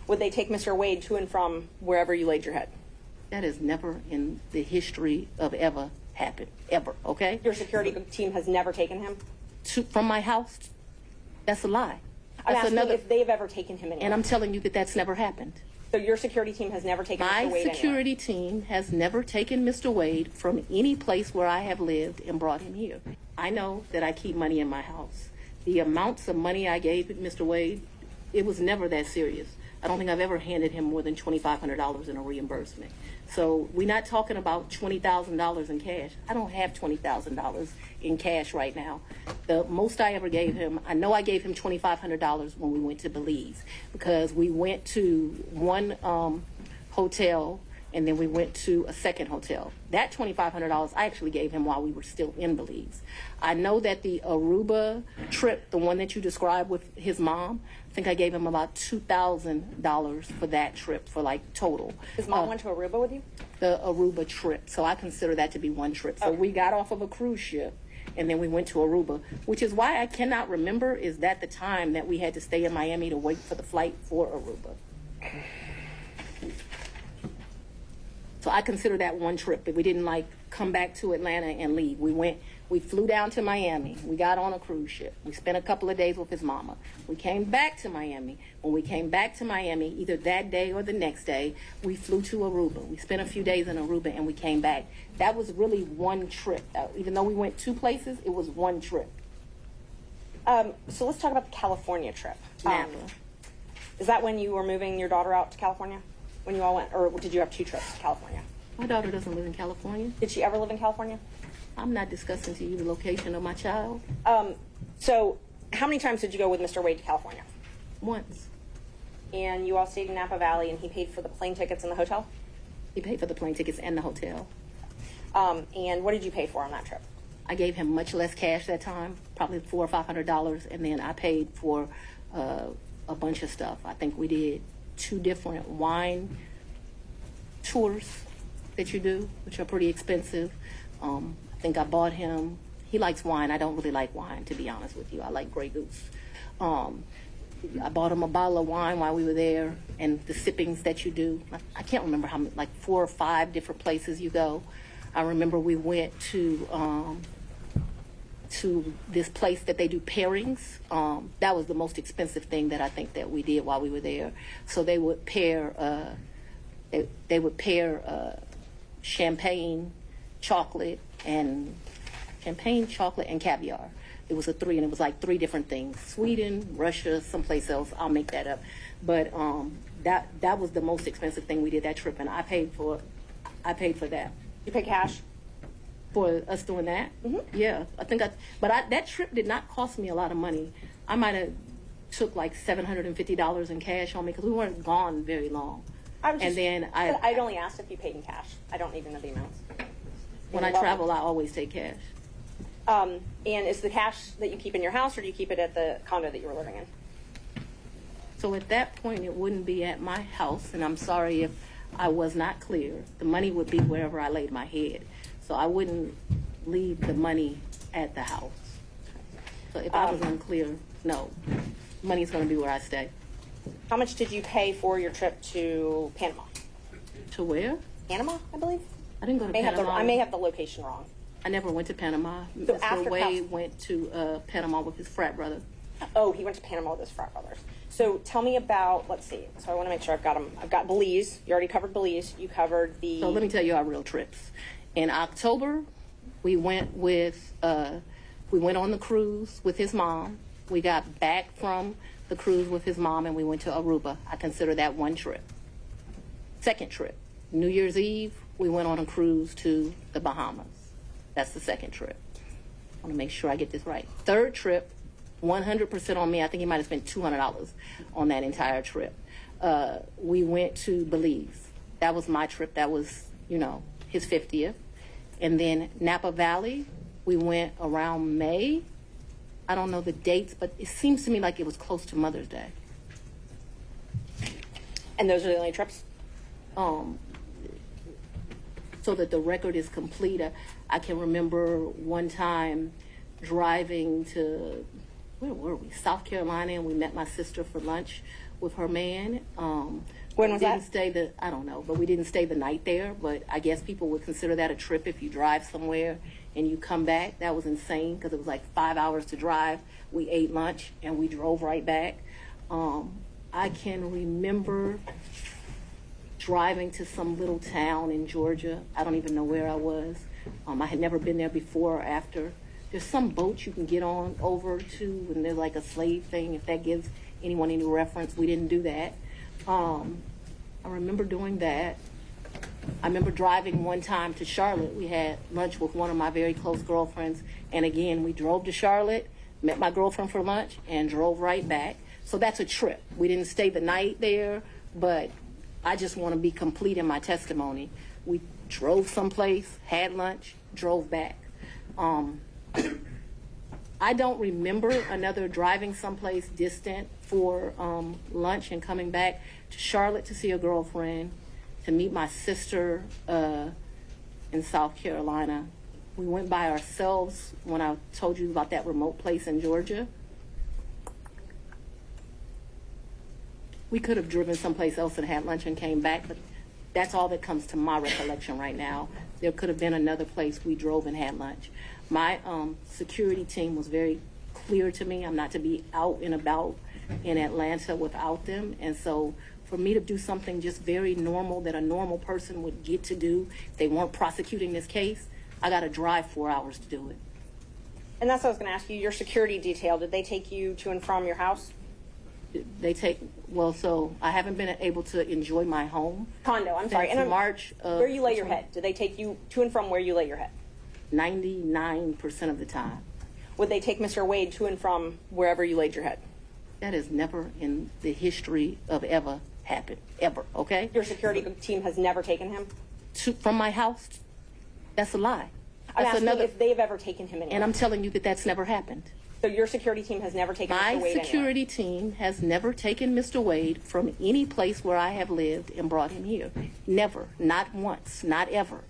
would they take Mr. Wade to and from wherever you laid your head? That has never in the history of ever happened, ever, okay? Your security team has never taken him? From my house? That's a lie. I'm That's asking if they've ever taken him anywhere. And I'm telling you that that's never happened. So your security team has never taken Mr. Wade anywhere? My security team has never taken Mr. Wade from any place where I have lived and brought him here. I know that I keep money in my house. The amounts of money I gave Mr. Wade, it was never that serious. I don't think I've ever handed him more than $2,500 in a reimbursement. So we're not talking about $20,000 in cash. I don't have $20,000 in cash right now. The most I ever gave him, I know I gave him $2,500 when we went to Belize, because we went to one hotel and then we went to a second hotel. That $2,500 I actually gave him while we were still in Belize. I know that the Aruba trip, the one that you described with his mom, I think I gave him about $2,000 for that trip, for like total. His mom went to Aruba with you? The Aruba trip, so I consider that to be one trip. So Okay. we got off of a cruise ship and then we went to Aruba, which is why I cannot remember is that the time that we had to stay in Miami to wait for the flight for Aruba. So I consider that one trip, but we didn't like come back to Atlanta and leave. We flew down to Miami. We got on a cruise ship. We spent a couple of days with his mama. We came back to Miami. When we came back to Miami, either that day or the next day, we flew to Aruba. We spent a few days in Aruba and we came back. That was really one trip. Even though we went two places, it was one trip. So let's talk about the California trip. Napa. Is that when you were moving your daughter out to California? When you all went, or did you have two trips to California? My daughter doesn't live in California. Did she ever live in California? I'm not discussing to you the location of my child. So how many times did you go with Mr. Wade to California? Once. And you all stayed in Napa Valley and he paid for the plane tickets and the hotel? He paid for the plane tickets and the hotel. And what did you pay for on that trip? I gave him much less cash that time, probably $400 or $500, and then I paid for a bunch of stuff. I think we did 2 different wine tours that you do, which are pretty expensive. I think I bought him, he likes wine. I don't really like wine, to be honest with you. I like Grey Goose. I bought him a bottle of wine while we were there, and the sippings that you do. I can't remember how many, like 4 or 5 different places you go. I remember we went to this place that they do pairings. That was the most expensive thing that I think that we did while we were there. So they would pair, champagne, chocolate, and caviar. It was a 3, and it was like 3 different things: Sweden, Russia, someplace else. I'll make that up. But that was the most expensive thing we did that trip, and I paid for that. You pay cash? For us doing that? Mm-hmm. Yeah, I think that trip did not cost me a lot of money. I might have took like $750 in cash on me because we weren't gone very long. I'd only asked if you paid in cash. I don't even know the amounts. When I travel, I always take cash. And is the cash that you keep in your house, or do you keep it at the condo that you were living in? So at that point, it wouldn't be at my house, and I'm sorry if I was not clear. The money would be wherever I laid my head. So I wouldn't leave the money at the house. So if I was unclear, no. Money's going to be where I stay. How much did you pay for your trip to Panama? To where? Panama, I believe. I didn't go to Panama. I may have the location wrong. I never went to Panama. So Mr. Wade went to Panama with his frat brother. Oh, he went to Panama with his frat brothers. So tell me about, let's see. So I want to make sure I've got them. I've got Belize. You already covered Belize. You covered the... So let me tell you our real trips. In October, we went on the cruise with his mom. We got back from the cruise with his mom and we went to Aruba. I consider that one trip. Second trip, New Year's Eve, we went on a cruise to the Bahamas. That's the second trip. I want to make sure I get this right. Third trip, 100% on me. I think he might have spent $200 on that entire trip. We went to Belize. That was my trip. That was, his 50th. And then Napa Valley, we went around May. I don't know the dates, but it seems to me like it was close to Mother's Day. And those are the only trips? So that the record is complete, I can remember one time driving to, where were we? South Carolina, and we met my sister for lunch with her man. When was Didn't that? stay I don't know, but we didn't stay the night there. But I guess people would consider that a trip if you drive somewhere and you come back. That was insane because it was like 5 hours to drive. We ate lunch and we drove right back. I can remember driving to some little town in Georgia. I don't even know where I was. I had never been there before or after. There's some boat you can get on over to, and there's like a slave thing, if that gives anyone any reference. We didn't do that. I remember doing that. I remember driving one time to Charlotte. We had lunch with one of my very close girlfriends, and again, we drove to Charlotte, met my girlfriend for lunch, and drove right back. So that's a trip. We didn't stay the night there, but I just want to be complete in my testimony. We drove someplace, had lunch, drove back. I don't remember another driving someplace distant for lunch and coming back to Charlotte to see a girlfriend, to meet my sister in South Carolina. We went by ourselves when I told you about that remote place in Georgia. We could have driven someplace else and had lunch and came back, but that's all that comes to my recollection right now. There could have been another place we drove and had lunch. My security team was very clear to me. I'm not to be out and about in Atlanta without them. And so for me to do something just very normal that a normal person would get to do if they weren't prosecuting this case, I got to drive 4 hours to do it. And that's what I was going to ask you. Your security detail, did they take you to and from your house? So I haven't been able to enjoy my home. Condo, I'm sorry. Since March of where you lay your head. Did they take you to and from where you lay your head? 99% of the time. Would they take Mr. Wade to and from wherever you laid your head? That has never in the history of ever happened. Ever, okay? Your security team has never taken him? From my house? That's a lie. I'm That's asking if they've ever taken him anywhere. And I'm telling you that that's never happened. So your security team has never taken Mr. Wade My anywhere? security team has never taken Mr. Wade from any place where I have lived and brought him here. Never. Not once. Not ever.